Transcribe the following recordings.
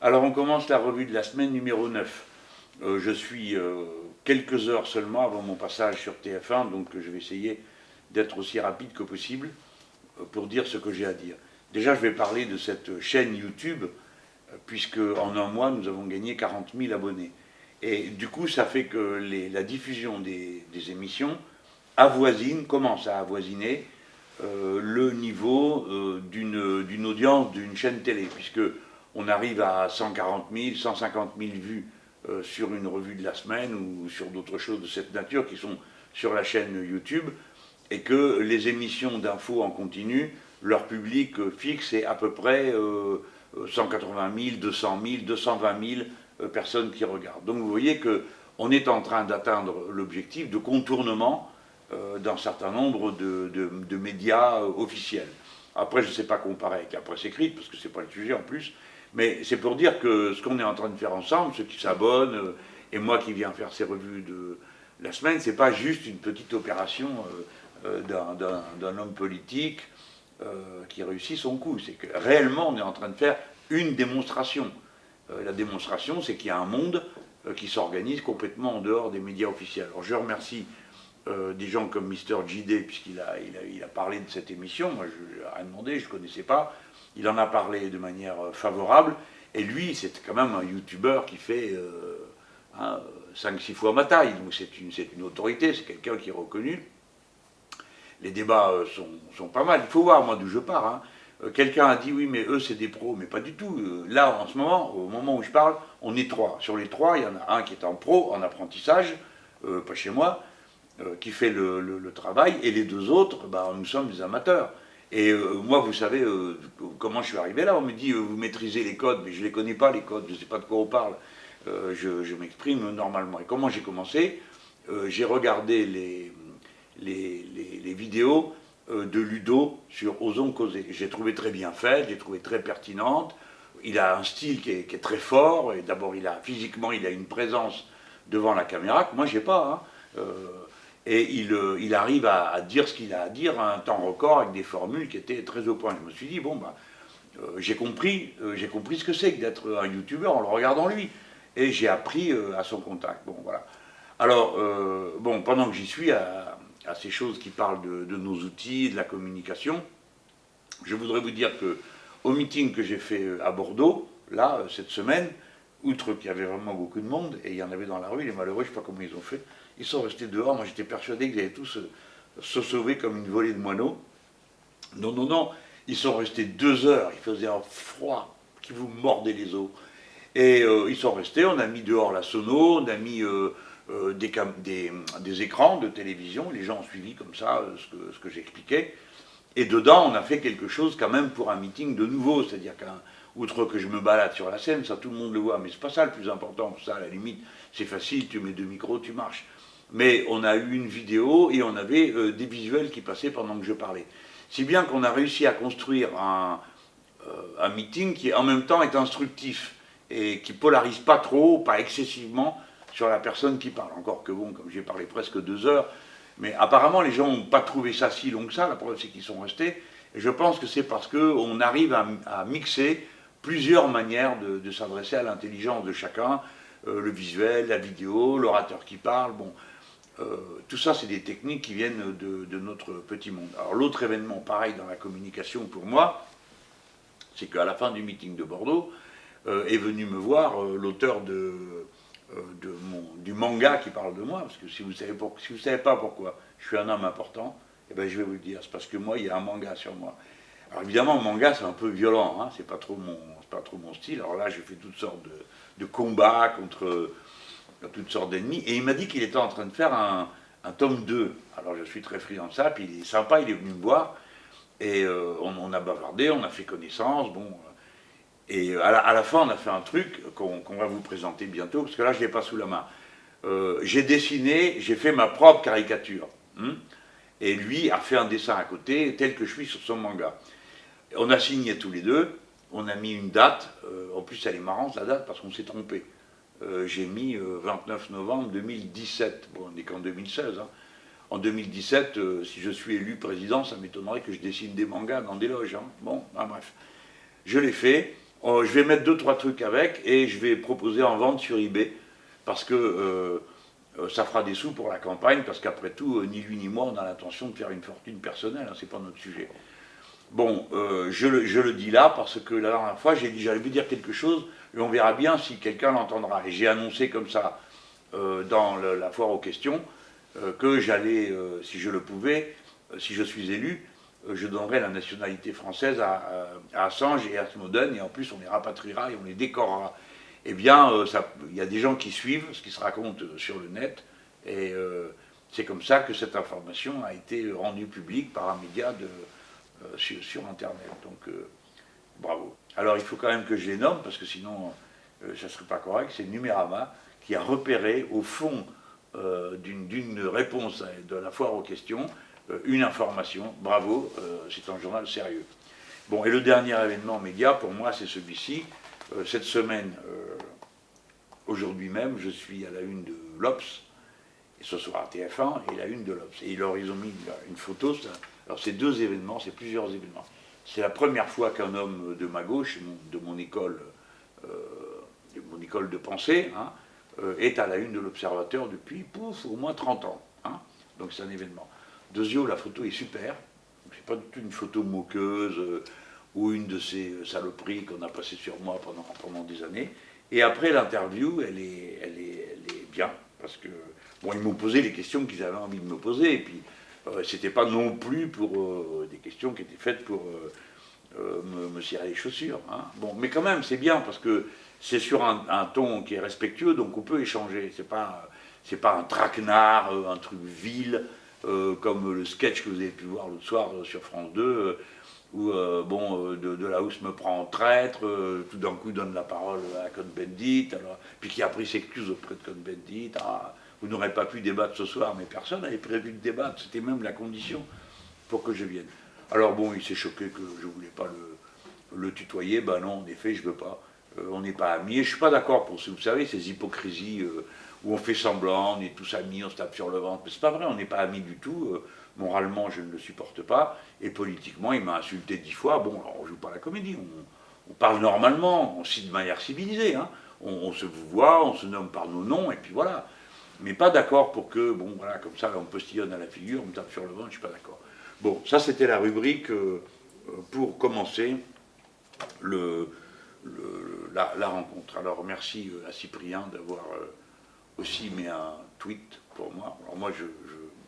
Alors on commence la revue de la semaine numéro 9. Je suis quelques heures seulement avant mon passage sur TF1, donc je vais essayer d'être aussi rapide que possible pour dire ce que j'ai à dire. Déjà, je vais parler de cette chaîne YouTube, puisque en un mois, nous avons gagné 40 000 abonnés. Et du coup, ça fait que la diffusion des émissions commence à avoisiner le niveau d'une audience d'une chaîne télé, puisque on arrive à 140 000, 150 000 vues sur une revue de la semaine ou sur d'autres choses de cette nature qui sont sur la chaîne YouTube, et que les émissions d'infos en continu, leur public fixe est à peu près 180 000, 200 000, 220 000 personnes qui regardent. Donc vous voyez qu'on est en train d'atteindre l'objectif de contournement d'un certain nombre de médias officiels. Après, je ne sais pas comparer avec la presse écrite, parce que ce n'est pas le sujet en plus, mais c'est pour dire que ce qu'on est en train de faire ensemble, ceux qui s'abonnent, et moi qui viens faire ces revues de la semaine, c'est pas juste une petite opération d'un homme politique qui réussit son coup. C'est que réellement, on est en train de faire une démonstration. La démonstration, c'est qu'il y a un monde qui s'organise complètement en dehors des médias officiels. Alors je remercie des gens comme Mister JD, puisqu'il a parlé de cette émission. Moi, je n'ai rien demandé, je ne connaissais pas. Il en a parlé de manière favorable. Et lui, c'est quand même un youtubeur qui fait 5-6 fois ma taille. Donc c'est une autorité, c'est quelqu'un qui est reconnu. Les débats sont pas mal. Il faut voir, moi, d'où je pars. Quelqu'un a dit, oui, mais eux, c'est des pros. Mais pas du tout. Là, en ce moment, au moment où je parle, on est 3. Sur les 3, il y en a un qui est en pro, en apprentissage, pas chez moi, qui fait le travail, et les 2 autres, nous sommes des amateurs. Et moi, vous savez comment je suis arrivé là. On me dit, vous maîtrisez les codes, mais je ne les connais pas, les codes, je ne sais pas de quoi on parle. Je m'exprime normalement. Et comment j'ai commencé? J'ai regardé les vidéos de Ludo sur Osons causer. J'ai trouvé très bien faite, j'ai trouvé très pertinente. Il a un style qui est très fort. Et d'abord, physiquement, il a une présence devant la caméra que moi, je n'ai pas. Et il arrive à dire ce qu'il a à dire à un temps record avec des formules qui étaient très au point. Je me suis dit, bon, j'ai compris ce que c'est que d'être un youtubeur en le regardant lui. Et j'ai appris à son contact. Bon, voilà. Alors, pendant que j'y suis, à ces choses qui parlent de nos outils, de la communication, je voudrais vous dire que au meeting que j'ai fait à Bordeaux, là, cette semaine, outre qu'il y avait vraiment beaucoup de monde, et il y en avait dans la rue, les malheureux, je ne sais pas comment ils ont fait, ils sont restés dehors. Moi, j'étais persuadé qu'ils allaient tous se sauver comme une volée de moineaux. Non, non, non, ils sont restés 2 heures, il faisait un froid qui vous mordait les os. Et ils sont restés, on a mis dehors la sono, on a mis des écrans de télévision, les gens ont suivi comme ça ce que j'expliquais. Et dedans, on a fait quelque chose quand même pour un meeting de nouveau, c'est-à-dire qu'outre que je me balade sur la scène, ça tout le monde le voit, mais c'est pas ça le plus important, ça à la limite, c'est facile, tu mets 2 micros, tu marches. Mais on a eu une vidéo et on avait des visuels qui passaient pendant que je parlais. Si bien qu'on a réussi à construire un meeting qui en même temps est instructif et qui polarise pas trop, pas excessivement sur la personne qui parle. Encore que bon, comme j'ai parlé presque 2 heures, mais apparemment les gens n'ont pas trouvé ça si long que ça, la preuve c'est qu'ils sont restés, et je pense que c'est parce qu'on arrive à mixer plusieurs manières de s'adresser à l'intelligence de chacun, le visuel, la vidéo, l'orateur qui parle, bon, tout ça c'est des techniques qui viennent de notre petit monde. Alors l'autre événement pareil dans la communication pour moi, c'est qu'à la fin du meeting de Bordeaux, est venu me voir l'auteur du manga qui parle de moi, parce que si vous ne savez pas pourquoi je suis un homme important, eh ben, je vais vous le dire, c'est parce que moi, il y a un manga sur moi. Alors évidemment, le manga, c'est un peu violent, c'est pas trop mon style. Alors là, j'ai fait toutes sortes de combats contre toutes sortes d'ennemis, et il m'a dit qu'il était en train de faire un tome 2. Alors je suis très friand de ça, puis il est sympa, il est venu me voir, et on a bavardé, on a fait connaissance, bon... Et à la fin, on a fait un truc qu'on va vous présenter bientôt, parce que là, je ne l'ai pas sous la main. J'ai dessiné, j'ai fait ma propre caricature. Et lui a fait un dessin à côté, tel que je suis sur son manga. On a signé tous les deux, on a mis une date. En plus, elle est marrante, la date, parce qu'on s'est trompé. J'ai mis 29 novembre 2017. Bon, on n'est qu'en 2016. En 2017, si je suis élu président, ça m'étonnerait que je dessine des mangas dans des loges. Bon, bref. Je l'ai fait. Je vais mettre 2-3 trucs avec et je vais proposer en vente sur eBay parce que ça fera des sous pour la campagne, parce qu'après tout, ni lui ni moi, on a l'intention de faire une fortune personnelle, hein, c'est pas notre sujet. Bon, je le dis là parce que la dernière fois, j'ai dit j'allais vous dire quelque chose et on verra bien si quelqu'un l'entendra. Et j'ai annoncé comme ça dans la foire aux questions que j'allais, si je le pouvais, si je suis élu, je donnerai la nationalité française à Assange et à Snowden, et en plus on les rapatriera et on les décorera. Eh bien, il y a des gens qui suivent ce qui se raconte sur le net, et c'est comme ça que cette information a été rendue publique par un média sur Internet. Donc, bravo. Alors, il faut quand même que je les nomme, parce que sinon, ça ne serait pas correct. C'est Numérama qui a repéré, au fond d'une réponse de la foire aux questions, une information. Bravo, c'est un journal sérieux. Bon, et le dernier événement média, pour moi, c'est celui-ci. Cette semaine, aujourd'hui même, je suis à la une de l'Obs, et ce soir à TF1, et la une de l'Obs. Et alors, ils ont mis une photo. Alors, c'est 2 événements, c'est plusieurs événements. C'est la première fois qu'un homme de ma gauche, de mon école de pensée, hein, est à la une de l'Observateur depuis, au moins 30 ans. Hein. Donc, c'est un événement. Deuxièmement, la photo est super. C'est pas du tout une photo moqueuse ou une de ces saloperies qu'on a passées sur moi pendant des années. Et après, l'interview, elle est bien, parce que, bon, ils m'ont posé les questions qu'ils avaient envie de me poser, et puis, c'était pas non plus pour des questions qui étaient faites pour me cirer les chaussures. Hein. Bon, mais quand même, c'est bien, parce que c'est sur un ton qui est respectueux, donc on peut échanger. C'est pas un traquenard, un truc vil, comme le sketch que vous avez pu voir l'autre soir sur France 2, où Delahousse me prend en traître, tout d'un coup donne la parole à Cohn-Bendit, puis qui a pris s'excuse auprès de Cohn-Bendit. Ah, vous n'aurez pas pu débattre ce soir, mais personne n'avait prévu de débattre, c'était même la condition pour que je vienne. Alors bon, il s'est choqué que je ne voulais pas le tutoyer. Ben non, en effet, je ne veux pas. On n'est pas amis. Et je ne suis pas d'accord pour vous savez, ces hypocrisies où on fait semblant, on est tous amis, on se tape sur le ventre. Mais c'est pas vrai, on n'est pas amis du tout. Moralement, je ne le supporte pas. Et politiquement, il m'a insulté 10 fois. Bon, alors on ne joue pas la comédie. On parle normalement, on cite de manière civilisée. Hein. On se voit, on se nomme par nos noms, et puis voilà. Mais pas d'accord pour que, bon, voilà, comme ça, on postillonne à la figure, on me tape sur le ventre, je ne suis pas d'accord. Bon, ça, c'était la rubrique pour commencer la rencontre. Alors, merci à Cyprien d'avoir aussi mis un tweet pour moi. Alors, moi,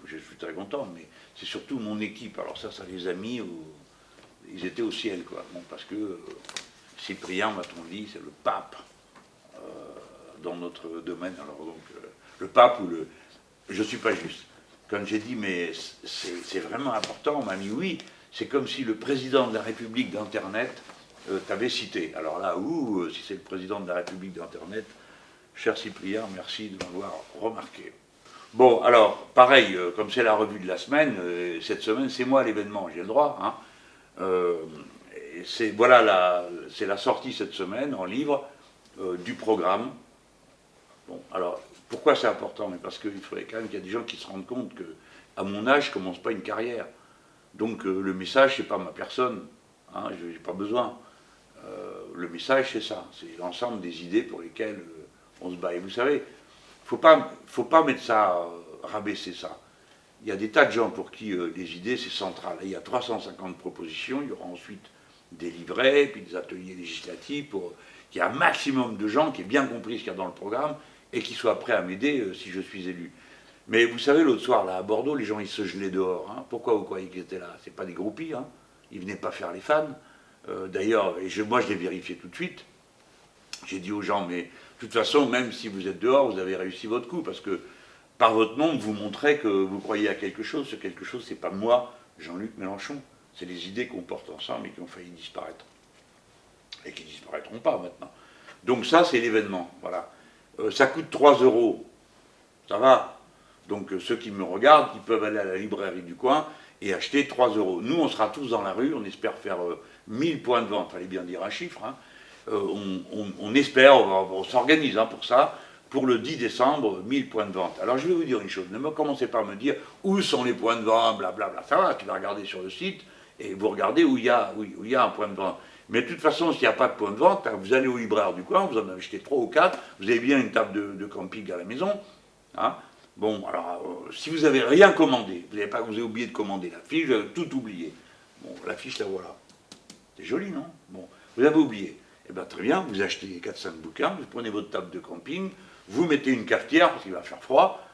je suis très content, mais c'est surtout mon équipe. Alors, ça les a mis, ils étaient au ciel, quoi. Bon, parce que Cyprien, m'a-t-on dit, c'est le pape dans notre domaine. Alors, donc, le pape ou le. Je ne suis pas juste. Quand j'ai dit, mais c'est vraiment important, on m'a dit oui, c'est comme si le président de la République d'Internet t'avait cité. Alors là, si c'est le président de la République d'Internet, cher Cyprien, merci de m'avoir remarqué. Bon, alors, pareil, comme c'est la revue de la semaine, cette semaine, c'est moi l'événement, j'ai le droit. Hein. C'est la sortie cette semaine en livre du programme. Bon, alors, pourquoi c'est important? Mais parce qu'il faudrait quand même qu'il y ait des gens qui se rendent compte qu'à mon âge, je ne commence pas une carrière. Donc le message, ce n'est pas ma personne, hein, je n'ai pas besoin. Le message, c'est ça, c'est l'ensemble des idées pour lesquelles on se bat. Et vous savez, il ne faut pas mettre ça, rabaisser ça. Il y a des tas de gens pour qui les idées, c'est central. Il y a 350 propositions, il y aura ensuite des livrets, puis des ateliers législatifs pour qu'il y ait un maximum de gens qui aient bien compris ce qu'il y a dans le programme et qui soient prêts à m'aider si je suis élu. Mais vous savez, l'autre soir, là, à Bordeaux, les gens, ils se gelaient dehors. Hein. Pourquoi vous croyez qu'ils étaient là? C'est pas des groupies, hein. Ils venaient pas faire les fans. D'ailleurs, moi, je l'ai vérifié tout de suite. J'ai dit aux gens, mais de toute façon, même si vous êtes dehors, vous avez réussi votre coup, parce que par votre nombre, vous montrez que vous croyez à quelque chose. Ce quelque chose, c'est pas moi, Jean-Luc Mélenchon. C'est les idées qu'on porte ensemble et qui ont failli disparaître. Et qui disparaîtront pas maintenant. Donc ça, c'est l'événement, voilà. Ça coûte 3 €, ça va. Donc ceux qui me regardent, ils peuvent aller à la librairie du coin et acheter 3 €. Nous, on sera tous dans la rue, on espère faire 1000 points de vente, fallait bien dire un chiffre. Hein. On espère, on s'organise pour ça, pour le 10 décembre, 1000 points de vente. Alors je vais vous dire une chose, ne me commencez pas à me dire où sont les points de vente, blablabla. Ça va, tu vas regarder sur le site et vous regardez où il y a un point de vente. Mais de toute façon, s'il n'y a pas de point de vente, vous allez au libraire du coin, vous en achetez 3 ou 4, vous avez bien une table de camping à la maison. Hein. Bon, alors, si vous n'avez rien commandé, vous avez oublié de commander l'affiche, vous avez tout oublié. Bon, l'affiche, la voilà. C'est joli, non? Bon, vous avez oublié. Eh bien, très bien, vous achetez 4-5 bouquins, vous prenez votre table de camping, vous mettez une cafetière, parce qu'il va faire froid,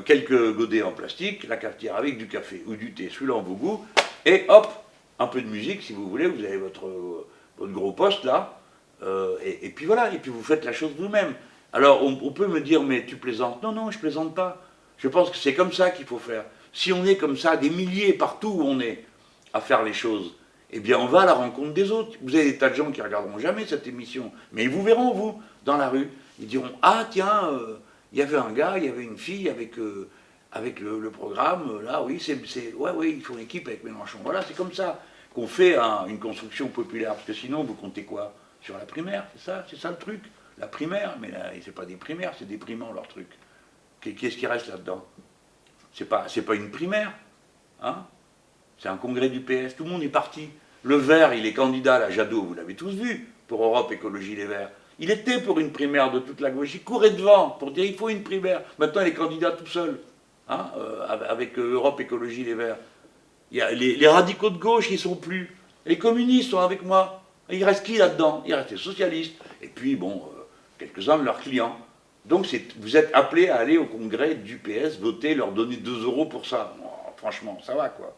quelques godets en plastique, la cafetière avec du café ou du thé, suivant vos goûts, et hop, un peu de musique, si vous voulez, vous avez votre gros poste, là, et puis voilà, et puis vous faites la chose vous-même. Alors, on peut me dire, mais tu plaisantes? Non, non, je plaisante pas. Je pense que c'est comme ça qu'il faut faire. Si on est comme ça, des milliers partout où on est, à faire les choses, eh bien, on va à la rencontre des autres. Vous avez des tas de gens qui ne regarderont jamais cette émission, mais ils vous verront, vous, dans la rue. Ils diront, ah, tiens, il y avait un gars, il y avait une fille avec le programme, là, oui, ouais, ils font équipe avec Mélenchon. Voilà, c'est comme ça qu'on fait une construction populaire, parce que sinon, vous comptez quoi? Sur la primaire, c'est ça le truc. La primaire, mais là, c'est pas des primaires, c'est déprimant leur truc. Qu'est-ce qui reste là-dedans? C'est pas une primaire, hein? C'est un congrès du PS, tout le monde est parti. Le Vert, il est candidat à la Jadot, vous l'avez tous vu, pour Europe Écologie Les Verts. Il était pour une primaire de toute la gauche, il courait devant pour dire il faut une primaire. Maintenant, il est candidat tout seul, hein, avec Europe Écologie Les Verts. Il y a les radicaux de gauche, ils ne sont plus. Les communistes sont avec moi. Il reste qui là-dedans? Il reste les socialistes. Et puis, bon, quelques-uns de leurs clients. Donc, vous êtes appelés à aller au congrès du PS, voter, leur donner 2 euros pour ça. Bon, franchement, ça va, quoi.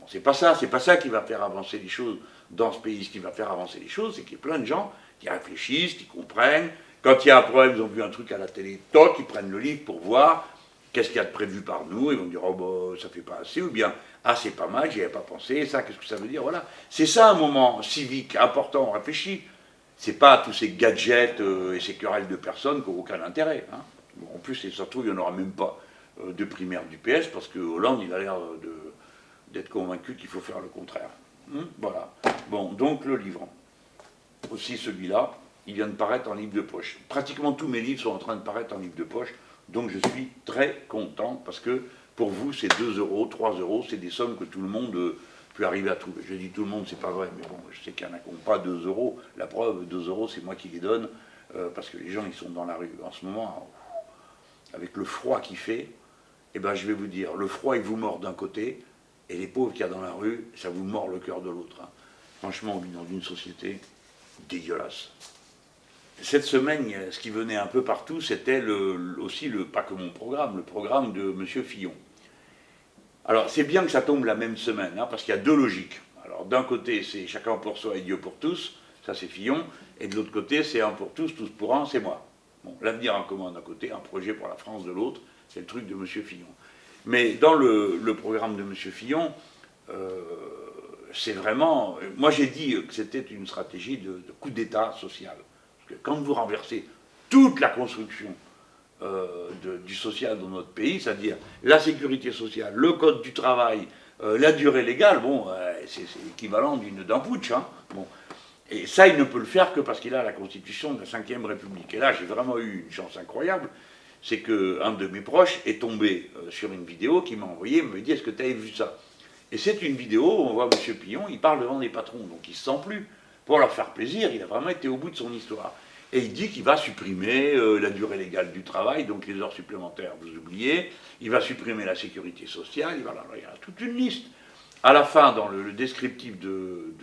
Bon, c'est pas ça qui va faire avancer les choses dans ce pays. Ce qui va faire avancer les choses, c'est qu'il y a plein de gens qui réfléchissent, qui comprennent. Quand il y a un problème, ils ont vu un truc à la télé, toc, ils prennent le livre pour voir qu'est-ce qu'il y a de prévu par nous. Ils vont dire, oh, bah, ça fait pas assez, ou bien, ah, c'est pas mal, j'y avais pas pensé, ça, qu'est-ce que ça veut dire? Voilà. C'est ça un moment civique important, on réfléchit. C'est pas tous ces gadgets et ces querelles de personnes qui n'ont aucun intérêt. Hein. Bon, en plus, ça se trouve, il n'y en aura même pas de primaire du PS, parce que Hollande, il a l'air d'être convaincu qu'il faut faire le contraire. Voilà. Bon, donc le livre. Aussi celui-là, il vient de paraître en livre de poche. Pratiquement tous mes livres sont en train de paraître en livre de poche, donc je suis très content, parce que pour vous, c'est 2 euros, 3 euros, c'est des sommes que tout le monde peut arriver à trouver. Je dis tout le monde, c'est pas vrai, mais bon, je sais qu'il y en a qui n'ont pas 2 euros. La preuve, 2 euros, c'est moi qui les donne, parce que les gens, ils sont dans la rue. En ce moment, avec le froid qu'il fait, eh ben, je vais vous dire, le froid, il vous mord d'un côté, et les pauvres qu'il y a dans la rue, ça vous mord le cœur de l'autre. Hein. Franchement, on vit dans une société dégueulasse. Cette semaine, ce qui venait un peu partout, c'était aussi pas que mon programme, le programme de M. Fillon. Alors, c'est bien que ça tombe la même semaine, hein, parce qu'il y a deux logiques. Alors, d'un côté, c'est chacun pour soi et Dieu pour tous, ça c'est Fillon, et de l'autre côté, c'est un pour tous pour un, c'est moi. Bon, l'avenir en commun d'un côté, un projet pour la France de l'autre, c'est le truc de M. Fillon. Mais dans le programme de M. Fillon, c'est vraiment... Moi, j'ai dit que c'était une stratégie de coup d'État social. Parce que quand vous renversez toute la construction du social dans notre pays, c'est-à-dire la sécurité sociale, le code du travail, la durée légale, bon, c'est l'équivalent d'un putsch. Hein, bon. Et ça, il ne peut le faire que parce qu'il a la constitution de la Ve République. Et là, j'ai vraiment eu une chance incroyable, c'est qu'un de mes proches est tombé sur une vidéo qui m'a envoyé, il me dit, est-ce que tu avais vu ça? Et c'est une vidéo où on voit M. Fillon, il parle devant des patrons, donc il ne se sent plus. Pour leur faire plaisir, il a vraiment été au bout de son histoire. Et il dit qu'il va supprimer la durée légale du travail, donc les heures supplémentaires, vous oubliez, il va supprimer la sécurité sociale, il y a toute une liste. À la fin, dans le descriptif de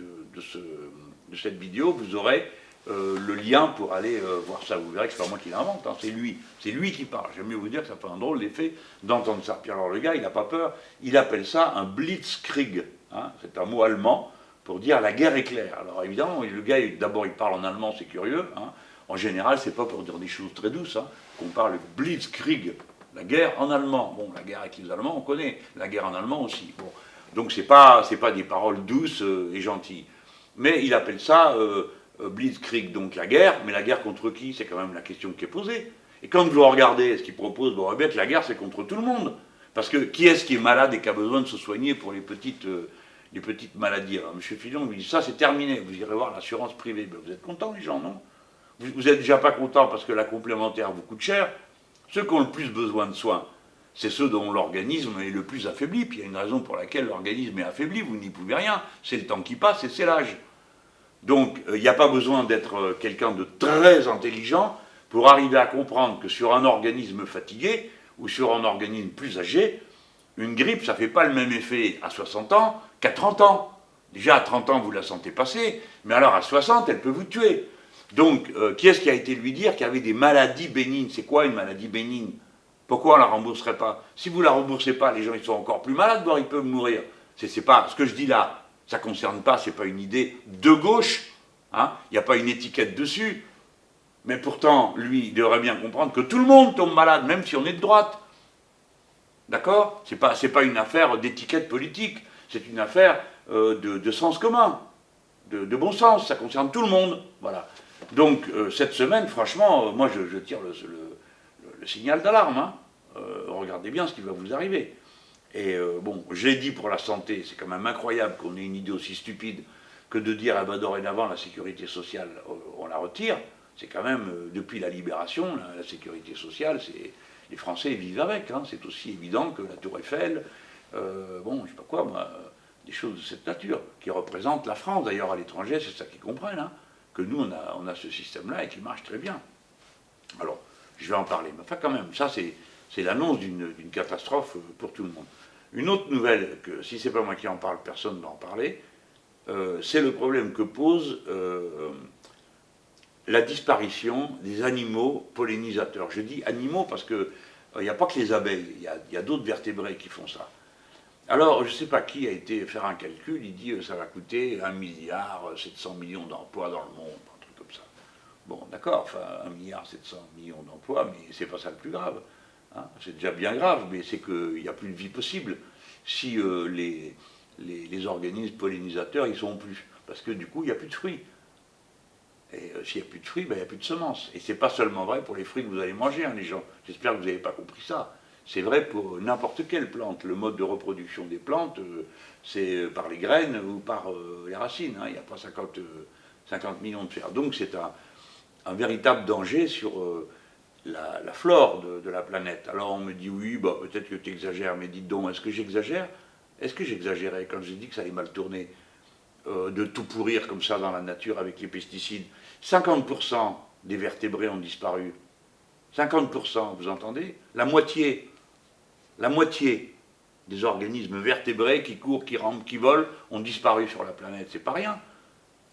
cette vidéo, vous aurez le lien pour aller voir ça. Vous verrez que c'est pas moi qui l'invente, hein, c'est lui qui parle. J'aime mieux vous dire que ça fait un drôle d'effet d'entendre ça. Puis alors le gars, il n'a pas peur, il appelle ça un Blitzkrieg, hein, c'est un mot allemand pour dire la guerre éclair. Alors évidemment, le gars, d'abord il parle en allemand, c'est curieux, hein. En général, c'est pas pour dire des choses très douces, hein, qu'on parle Blitzkrieg, la guerre en allemand. Bon, la guerre avec les Allemands, on connaît, la guerre en allemand aussi. Bon. Donc c'est pas des paroles douces et gentilles. Mais il appelle ça Blitzkrieg, donc la guerre, mais la guerre contre qui? C'est quand même la question qui est posée. Et quand vous regardez ce qu'il propose, vous voyez bien que la guerre c'est contre tout le monde. Parce que qui est-ce qui est malade et qui a besoin de se soigner pour les petites maladies? Alors M. Fillon lui dit ça c'est terminé, vous irez voir l'assurance privée. Ben, vous êtes contents les gens, non? Vous n'êtes déjà pas contents parce que la complémentaire vous coûte cher. Ceux qui ont le plus besoin de soins, c'est ceux dont l'organisme est le plus affaibli. Puis il y a une raison pour laquelle l'organisme est affaibli, vous n'y pouvez rien. C'est le temps qui passe et c'est l'âge. Donc, il n'y a pas besoin d'être quelqu'un de très intelligent pour arriver à comprendre que sur un organisme fatigué ou sur un organisme plus âgé, une grippe, ça ne fait pas le même effet à 60 ans qu'à 30 ans. Déjà, à 30 ans, vous la sentez passer, mais alors à 60, elle peut vous tuer. Donc, qui est-ce qui a été lui dire qu'il y avait des maladies bénignes? C'est quoi une maladie bénigne? Pourquoi on ne la rembourserait pas? Si vous ne la remboursez pas, les gens ils sont encore plus malades, voire ils peuvent mourir. C'est pas ce que je dis là, ça ne concerne pas, c'est pas une idée de gauche, hein, il n'y a pas une étiquette dessus. Mais pourtant, lui, il devrait bien comprendre que tout le monde tombe malade, même si on est de droite. D'accord? C'est pas une affaire d'étiquette politique, c'est une affaire de sens commun, de bon sens, ça concerne tout le monde. Voilà. Donc, cette semaine, franchement, moi, je tire le signal d'alarme. Hein. Regardez bien ce qui va vous arriver. Et bon, j'ai dit pour la santé, c'est quand même incroyable qu'on ait une idée aussi stupide que de dire, ah ben dorénavant, la sécurité sociale, on la retire. C'est quand même, depuis la libération, la sécurité sociale, les Français vivent avec. Hein. C'est aussi évident que la Tour Eiffel, bon, je sais pas quoi, moi, des choses de cette nature, qui représentent la France. D'ailleurs, à l'étranger, c'est ça qu'ils comprennent, hein, que nous, on a ce système-là et qui marche très bien. Alors, je vais en parler. Mais enfin, quand même, ça, c'est l'annonce d'une catastrophe pour tout le monde. Une autre nouvelle, que si c'est pas moi qui en parle, personne ne va en parler, c'est le problème que pose la disparition des animaux pollinisateurs. Je dis animaux parce qu'il n'y a pas que les abeilles, il y a d'autres vertébrés qui font ça. Alors, je ne sais pas qui a été faire un calcul, il dit ça va coûter 1 milliard 700 millions d'emplois dans le monde, un truc comme ça. Bon, d'accord, enfin 1 milliard 700 millions d'emplois, mais c'est pas ça le plus grave. Hein. C'est déjà bien grave, mais c'est qu'il n'y a plus de vie possible si les organismes pollinisateurs ils sont plus. Parce que du coup, il n'y a plus de fruits. Et s'il n'y a plus de fruits, ben, il n'y a plus de semences. Et c'est pas seulement vrai pour les fruits que vous allez manger, hein, les gens. J'espère que vous n'avez pas compris ça. C'est vrai pour n'importe quelle plante. Le mode de reproduction des plantes, c'est par les graines ou par les racines. Hein. Il n'y a pas 50 millions de fer. Donc c'est un véritable danger sur la flore de la planète. Alors on me dit oui, bah, peut-être que tu exagères, mais dites donc, est-ce que j'exagère? Est-ce que j'exagérais quand j'ai dit que ça allait mal tourner, de tout pourrir comme ça dans la nature avec les pesticides? 50% des vertébrés ont disparu. 50%, vous entendez? La moitié des organismes vertébrés qui courent, qui rampent, qui volent ont disparu sur la planète. C'est pas rien.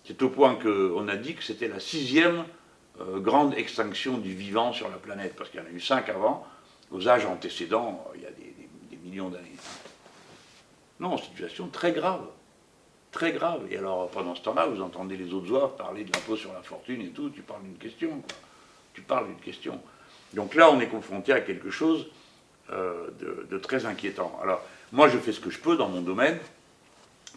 C'est au point qu'on a dit que c'était la 6e grande extinction du vivant sur la planète, parce qu'il y en a eu 5 avant, aux âges antécédents, il y a des millions d'années. Non, situation très grave. Très grave. Et alors, pendant ce temps-là, vous entendez les autres zouaves parler de l'impôt sur la fortune et tout, tu parles d'une question, quoi. Tu parles d'une question. Donc là, on est confronté à quelque chose de très inquiétant. Alors, moi, je fais ce que je peux dans mon domaine.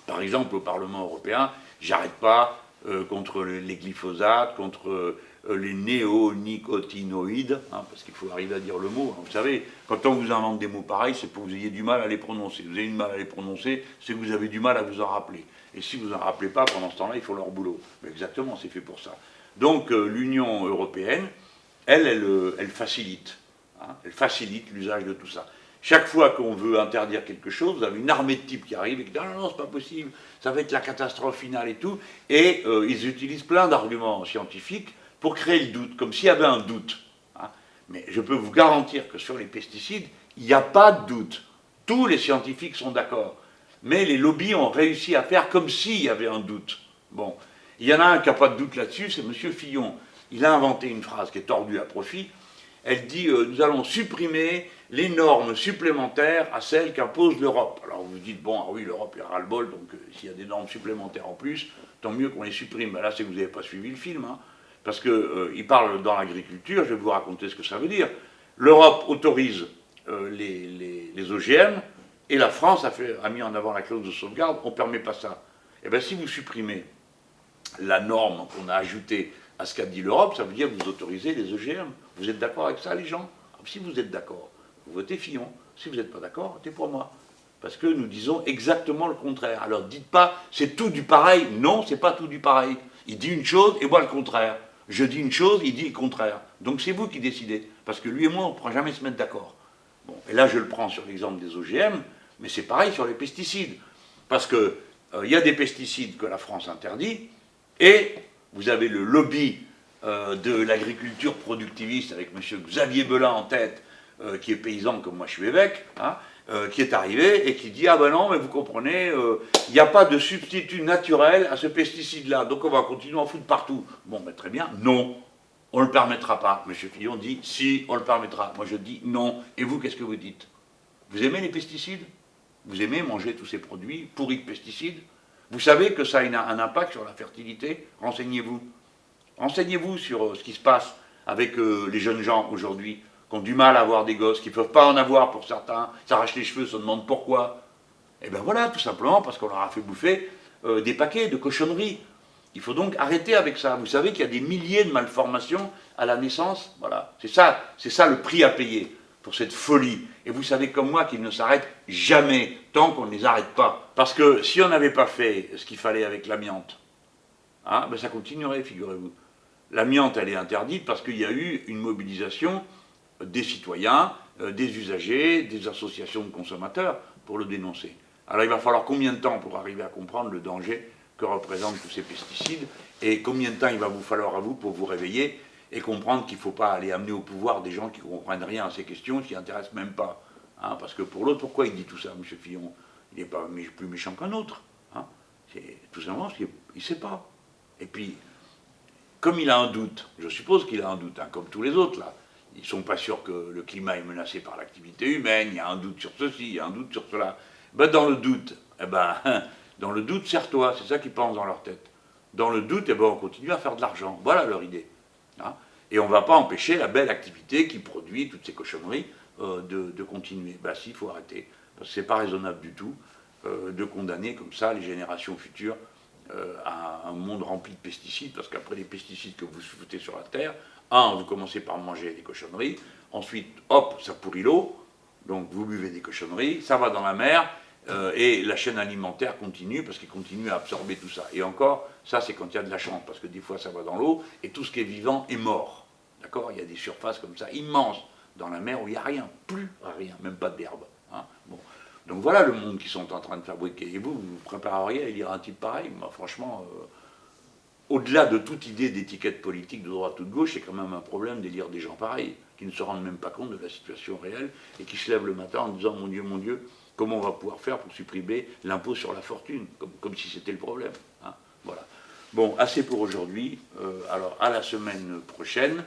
Par exemple, au Parlement européen, j'arrête pas contre les glyphosates, contre les néonicotinoïdes, hein, parce qu'il faut arriver à dire le mot. Hein. Vous savez, quand on vous invente des mots pareils, c'est pour que vous ayez du mal à les prononcer. Vous avez du mal à les prononcer, c'est que vous avez du mal à vous en rappeler. Et si vous en rappelez pas, pendant ce temps-là, ils font leur boulot. Mais exactement, c'est fait pour ça. Donc, l'Union européenne, elle facilite. Hein, elle facilite l'usage de tout ça. Chaque fois qu'on veut interdire quelque chose, vous avez une armée de types qui arrivent et qui disent « Non, non, c'est pas possible, ça va être la catastrophe finale et tout ». Et ils utilisent plein d'arguments scientifiques pour créer le doute, comme s'il y avait un doute. Hein. Mais je peux vous garantir que sur les pesticides, il n'y a pas de doute. Tous les scientifiques sont d'accord. Mais les lobbies ont réussi à faire comme s'il y avait un doute. Bon, il y en a un qui n'a pas de doute là-dessus, c'est M. Fillon. Il a inventé une phrase qui est tordue à profit. Elle dit nous allons supprimer les normes supplémentaires à celles qu'impose l'Europe. Alors vous vous dites, bon, ah oui, l'Europe, il y a ras-le-bol, donc s'il y a des normes supplémentaires en plus, tant mieux qu'on les supprime. Ben là, c'est que vous n'avez pas suivi le film, hein, parce qu'il parle dans l'agriculture, je vais vous raconter ce que ça veut dire. L'Europe autorise les OGM, et la France a mis en avant la clause de sauvegarde, on ne permet pas ça. Et bien si vous supprimez la norme qu'on a ajoutée à ce qu'a dit l'Europe, ça veut dire que vous autorisez les OGM. Vous êtes d'accord avec ça, les gens? Si vous êtes d'accord, vous votez Fillon. Si vous n'êtes pas d'accord, votez pour moi. Parce que nous disons exactement le contraire. Alors dites pas, c'est tout du pareil. Non, c'est pas tout du pareil. Il dit une chose et moi le contraire. Je dis une chose, il dit le contraire. Donc c'est vous qui décidez. Parce que lui et moi, on ne pourra jamais se mettre d'accord. Bon, et là, je le prends sur l'exemple des OGM, mais c'est pareil sur les pesticides. Parce qu'il y a des pesticides que la France interdit, Et vous avez le lobby de l'agriculture productiviste avec M. Xavier Belin en tête, qui est paysan comme moi je suis évêque, hein, qui est arrivé et qui dit « Ah ben non, mais vous comprenez, il n'y a pas de substitut naturel à ce pesticide-là, donc on va continuer à en foutre partout. » Bon, ben très bien, non, on ne le permettra pas. M. Fillon dit « Si, on le permettra. » Moi je dis « Non. » Et vous, qu'est-ce que vous dites? Vous aimez les pesticides? Vous aimez manger tous ces produits pourris de pesticides? Vous savez que ça a un impact sur la fertilité? Renseignez-vous. Renseignez-vous sur ce qui se passe avec les jeunes gens aujourd'hui, qui ont du mal à avoir des gosses, qui ne peuvent pas en avoir pour certains, s'arrachent les cheveux, se demandent pourquoi. Et bien voilà, tout simplement parce qu'on leur a fait bouffer des paquets de cochonneries. Il faut donc arrêter avec ça. Vous savez qu'il y a des milliers de malformations à la naissance. Voilà, c'est ça le prix à payer pour cette folie. Et vous savez comme moi qu'ils ne s'arrêtent jamais tant qu'on ne les arrête pas. Parce que si on n'avait pas fait ce qu'il fallait avec l'amiante, hein, ben ça continuerait, figurez-vous. L'amiante, elle est interdite parce qu'il y a eu une mobilisation des citoyens, des usagers, des associations de consommateurs pour le dénoncer. Alors il va falloir combien de temps pour arriver à comprendre le danger que représentent tous ces pesticides et combien de temps il va vous falloir à vous pour vous réveiller et comprendre qu'il ne faut pas aller amener au pouvoir des gens qui ne comprennent rien à ces questions, qui n'intéressent même pas. Hein, parce que pour l'autre, pourquoi il dit tout ça, M. Fillon? Il n'est pas plus méchant qu'un autre. Hein, c'est tout simplement parce qu'il ne sait pas. Et puis, comme il a un doute, je suppose qu'il a un doute, hein, comme tous les autres là, ils ne sont pas sûrs que le climat est menacé par l'activité humaine, il y a un doute sur ceci, il y a un doute sur cela. Ben, dans le doute, serre-toi, c'est ça qu'ils pensent dans leur tête. Dans le doute, on continue à faire de l'argent. Voilà leur idée. Hein, et on ne va pas empêcher la belle activité qui produit toutes ces cochonneries de continuer. Ben si, il faut arrêter. Parce que ce n'est pas raisonnable du tout de condamner comme ça les générations futures à un monde rempli de pesticides, parce qu'après les pesticides que vous foutez sur la terre, vous commencez par manger des cochonneries, ensuite, hop, ça pourrit l'eau, donc vous buvez des cochonneries, ça va dans la mer, et la chaîne alimentaire continue, parce qu'il continue à absorber tout ça. Et encore, ça c'est quand il y a de la chance, parce que des fois ça va dans l'eau, et tout ce qui est vivant est mort. D'accord? Il y a des surfaces comme ça, immenses, dans la mer où il n'y a rien, plus rien, même pas d'herbe. Hein, bon. Donc voilà le monde qu'ils sont en train de fabriquer. Et vous, vous prépareriez à lire un type pareil? Moi, franchement, au-delà de toute idée d'étiquette politique de droite ou de gauche, c'est quand même un problème de lire des gens pareils, qui ne se rendent même pas compte de la situation réelle, et qui se lèvent le matin en disant « mon Dieu, comment on va pouvoir faire pour supprimer l'impôt sur la fortune ?» comme si c'était le problème. Hein, voilà. Bon, assez pour aujourd'hui. Alors, à la semaine prochaine.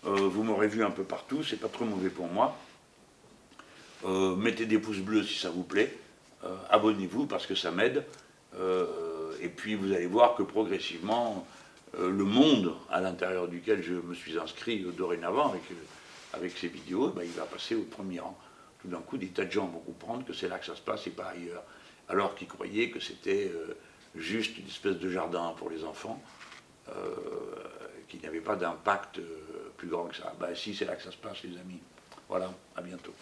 Vous m'aurez vu un peu partout, c'est pas trop mauvais pour moi. Mettez des pouces bleus si ça vous plaît, abonnez-vous parce que ça m'aide, et puis vous allez voir que progressivement, le monde à l'intérieur duquel je me suis inscrit dorénavant avec ces vidéos, il va passer au premier rang. Tout d'un coup, des tas de gens vont comprendre que c'est là que ça se passe et pas ailleurs, alors qu'ils croyaient que c'était juste une espèce de jardin pour les enfants, qui n'avait pas d'impact plus grand que ça. Si, c'est là que ça se passe, les amis. Voilà, à bientôt.